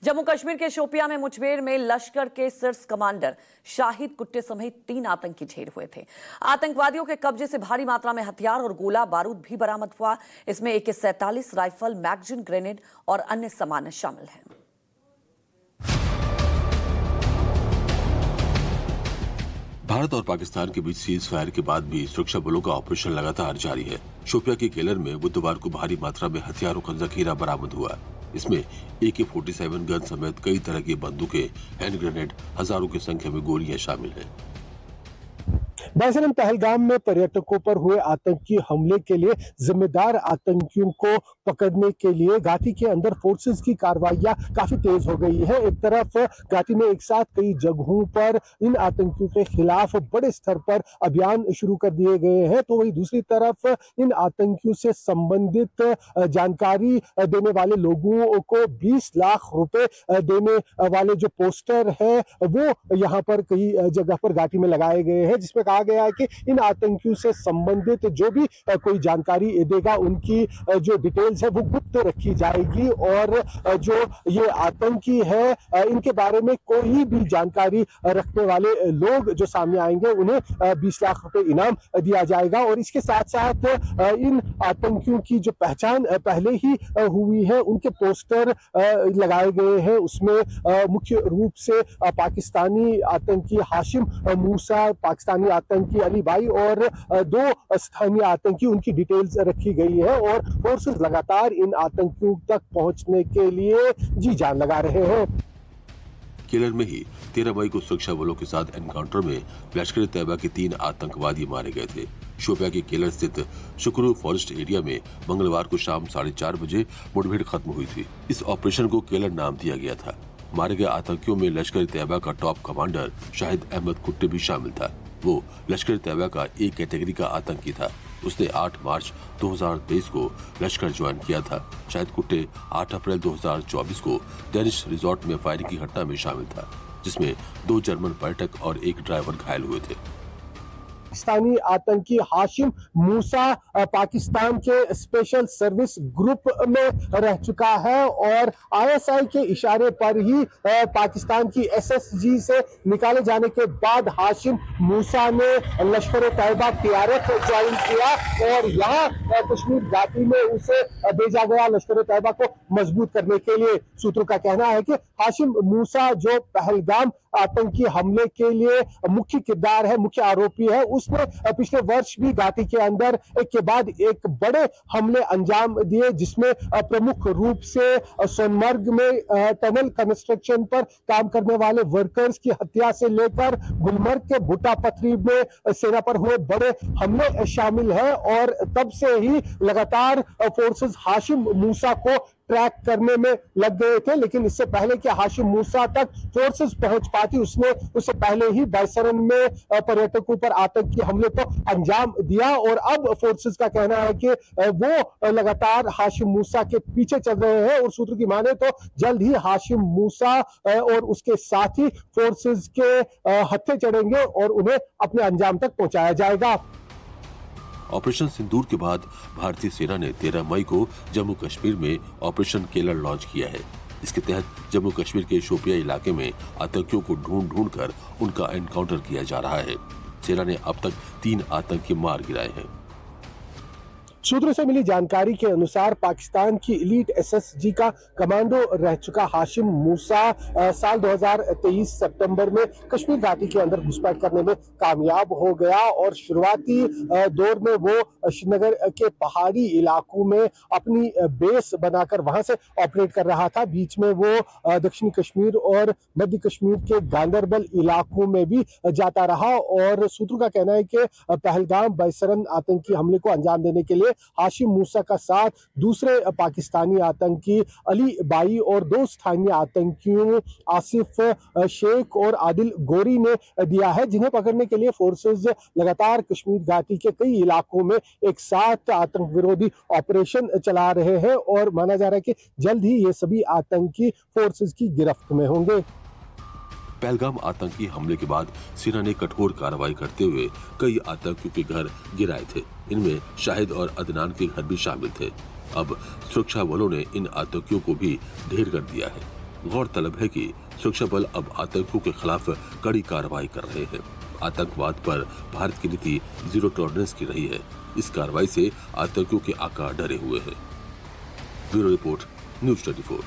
जम्मू कश्मीर के शोपियां में मुठभेड़ में लश्कर के सिर्स कमांडर शाहिद कुट्टे समेत 3 आतंकी ढेर हुए थे। आतंकवादियों के कब्जे से भारी मात्रा में हथियार और गोला बारूद भी बरामद हुआ। इसमें AK-47 राइफल, मैगजीन, ग्रेनेड और अन्य सामान शामिल हैं। भारत और पाकिस्तान के बीच सीज फायर के बाद भी सुरक्षा बलों का ऑपरेशन लगातार जारी है। शोपिया के केलर में बुधवार को भारी मात्रा में हथियारों का जखीरा बरामद हुआ। इसमें AK-47 गन समेत कई तरह की बंदूकें, हैंड ग्रेनेड, हजारों की संख्या में गोलियां शामिल हैं। बैसरन पहलगाम में पर्यटकों पर हुए आतंकी हमले के लिए जिम्मेदार आतंकियों को पकड़ने के लिए घाटी के अंदर फोर्सेस की कार्रवाइयां काफी तेज हो गई है। एक तरफ घाटी में एक साथ कई जगहों पर इन आतंकियों के खिलाफ बड़े स्तर पर अभियान शुरू कर दिए गए हैं, तो वही दूसरी तरफ इन आतंकियों से संबंधित जानकारी देने वाले लोगों को 20 लाख रुपए देने वाले जो पोस्टर है वो यहाँ पर कई जगह पर घाटी में लगाए गए हैं, जिसमें कहा गया है कि इन आतंकियों से संबंधित जो भी कोई जानकारी देगा उनकी जो डिटेल्स है वो गुप्त रखी जाएगी और जो ये आतंकी है इनके बारे में कोई भी जानकारी रखने वाले लोग जो सामने आएंगे उन्हें 20 लाख रुपए इनाम दिया जाएगा। और इसके साथ साथ इन आतंकियों की जो पहचान पहले ही हुई है, उनके पोस्टर लगाए गए हैं। उसमें मुख्य रूप से पाकिस्तानी आतंकी हाशिम मूसा, पाकिस्तानी आतंकी अली भाई और 2 स्थानीय आतंकी, उनकी डिटेल्स रखी गई है और फोर्सेस लगातार इन आतंकियों तक पहुंचने के लिए जी जान लगा रहे हैं। केरल में ही 13 मई को सुरक्षा बलों के साथ एनकाउंटर में लश्कर-ए-तैयबा के 3 आतंकवादी मारे गए थे। शोपिया के केलर स्थित शुक्रू फॉरेस्ट एरिया में मंगलवार को शाम 4:30 बजे मुठभेड़ खत्म हुई थी। इस ऑपरेशन को केलर नाम दिया गया था। मारे गए आतंकियों में लश्कर-ए-तैयबा का टॉप कमांडर शाहिद अहमद कुट्टे भी शामिल था। वो लश्कर-ए-तैयबा का A कैटेगरी का आतंकी था। उसने 8 मार्च 2023 को लश्कर ज्वाइन किया था। शाहिद कुट्टे 8 अप्रैल 2024 को डेनिश रिजॉर्ट में फायरिंग की घटना में शामिल था, जिसमें 2 जर्मन पर्यटक और 1 ड्राइवर घायल हुए थे। पाकिस्तानी आतंकी हाशिम मूसा पाकिस्तान के स्पेशल सर्विस ग्रुप में रह चुका है और ISI के इशारे पर ही पाकिस्तान की SSG से निकाले जाने के बाद हाशिम मूसा ने लश्कर-ए-तैयबा TRF ज्वाइन किया और यहाँ कश्मीर घाटी में उसे भेजा गया लश्कर-ए-तैयबा को मजबूत करने के लिए। सूत्रों का कहना है कि हाशिम मूसा जो पहलगाम आतंकी हमले के लिए मुख्य किरदार है, मुख्य आरोपी है, उसने पिछले वर्ष भी घाटी के अंदर एक के बाद एक बड़े हमले अंजाम दिए, जिसमें प्रमुख रूप से सोनमर्ग में टनल कंस्ट्रक्शन पर काम करने वाले वर्कर्स की हत्या से लेकर गुलमर्ग के भुट्टा पथरी में सेना पर हुए बड़े हमले शामिल है। और तब से ही लगातार फोर्सेस हाशिम मूसा को ट्रैक करने में लग गए थे, लेकिन इससे पहले कि हाशिम मूसा तक फोर्सेस पहुंच पाती उसने उससे पहले ही बैसरन में पर्यटकों पर आतंकी हमले को अंजाम दिया। और अब फोर्सेस का कहना है कि वो लगातार हाशिम मूसा के पीछे चल रहे हैं और सूत्र की माने तो जल्द ही हाशिम मूसा और उसके साथी फोर्सेस के हत्थे चढ़ेंगे और उन्हें अपने अंजाम तक पहुंचाया जाएगा। ऑपरेशन सिंदूर के बाद भारतीय सेना ने 13 मई को जम्मू कश्मीर में ऑपरेशन केलर लॉन्च किया है। इसके तहत जम्मू कश्मीर के शोपिया इलाके में आतंकियों को ढूंढ कर उनका एनकाउंटर किया जा रहा है। सेना ने अब तक 3 आतंकी मार गिराए हैं। सूत्रों से मिली जानकारी के अनुसार पाकिस्तान की एलीट SSG का कमांडो रह चुका हाशिम मूसा साल 2023 सितंबर में कश्मीर घाटी के अंदर घुसपैठ करने में कामयाब हो गया और शुरुआती दौर में वो श्रीनगर के पहाड़ी इलाकों में अपनी बेस बनाकर वहां से ऑपरेट कर रहा था। बीच में वो दक्षिणी कश्मीर और मध्य कश्मीर के गांदरबल इलाकों में भी जाता रहा और सूत्रों का कहना है कि पहलगाम बैसरन आतंकी हमले को अंजाम देने के लिए हाशिम मूसा का साथ दूसरे पाकिस्तानी आतंकी अली बाई और 2 स्थानीय आतंकियों आसिफ शेख और आदिल गोरी ने दिया है, जिन्हें पकड़ने के लिए फोर्सेस लगातार कश्मीर घाटी के कई इलाकों में एक साथ आतंक विरोधी ऑपरेशन चला रहे हैं और माना जा रहा है कि जल्द ही ये सभी आतंकी फोर्सेस की गिरफ्त में होंगे। पहलगाम आतंकी हमले के बाद सेना ने कठोर कार्रवाई करते हुए कई आतंकियों के घर गिराए थे। इनमें शाहिद और अदनान के घर भी शामिल थे। अब सुरक्षा बलों ने इन आतंकियों को भी ढेर कर दिया है। गौरतलब है कि सुरक्षा बल अब आतंकियों के खिलाफ कड़ी कार्रवाई कर रहे हैं। आतंकवाद पर भारत की नीति जीरो टॉलरेंस की रही है। इस कार्रवाई से आतंकियों के आका डरे हुए हैं। Bureau report, news 24।